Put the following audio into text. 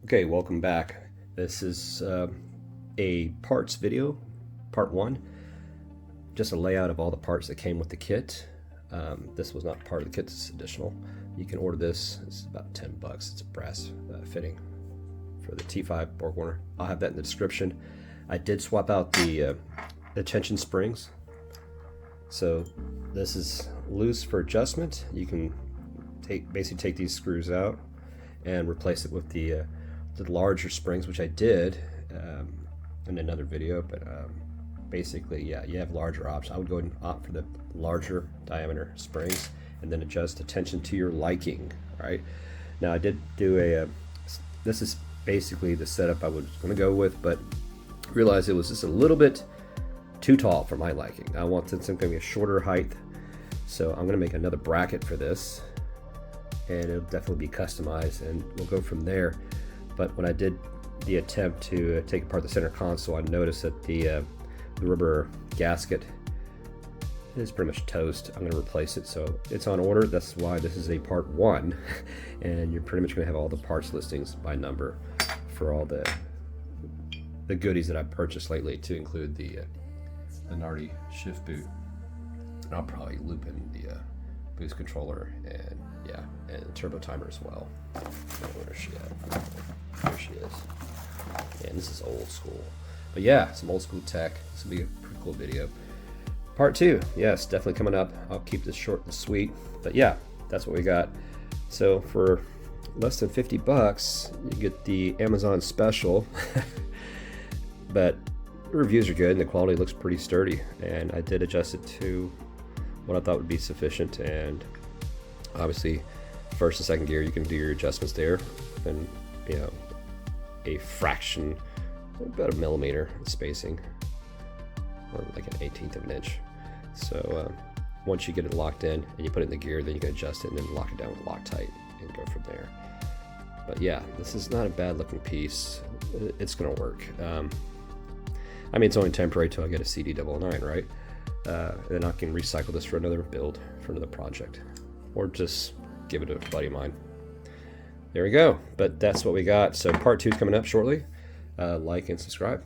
Okay, welcome back. This is a parts video, part 1. Just a layout of all the parts that came with the kit. This was not part of the kit, this is additional. You can order this, it's about 10 bucks. It's a brass fitting for the T5 Borg Warner. I'll have that in the description. I did swap out the tension springs. So this is loose for adjustment. You can basically take these screws out and replace it with the larger springs, which I did in another video, but basically, yeah, you have larger options. I would go and opt for the larger diameter springs and then adjust the tension to your liking. Right now, I did do this is basically the setup I was going to go with, but realized it was just a little bit too tall for my liking. I wanted something a shorter height, so I'm going to make another bracket for this, and it'll definitely be customized, and we'll go from there. But when I did the attempt to take apart the center console, I noticed that the rubber gasket is pretty much toast. I'm going to replace it, so it's on order. That's why this is a part 1, and you're pretty much going to have all the parts listings by number for all the goodies that I've purchased lately, to include the Nardi shift boot. And I'll probably loop in the boost controller and and the turbo timer as well. Where's she at? There she is. And this is old school, but yeah, some old school tech. This will be a pretty cool video. Part 2, yes, definitely coming up. I'll keep this short and sweet, but yeah, that's what we got. So for less than 50 bucks, you get the Amazon special. But the reviews are good and the quality looks pretty sturdy, and I did adjust it to what I thought would be sufficient. And obviously first and second gear, you can do your adjustments there, and a fraction, about a millimeter spacing, or like an 1/18 of an inch. So once you get it locked in and you put it in the gear, then you can adjust it and then lock it down with Loctite and go from there. But yeah, this is not a bad looking piece. It's gonna work. I mean, it's only temporary till I get a CD009, right? Then I can recycle this for another build, for another project, or just give it to a buddy of mine. There we go. But that's what we got. So part 2 is coming up shortly. Like and subscribe.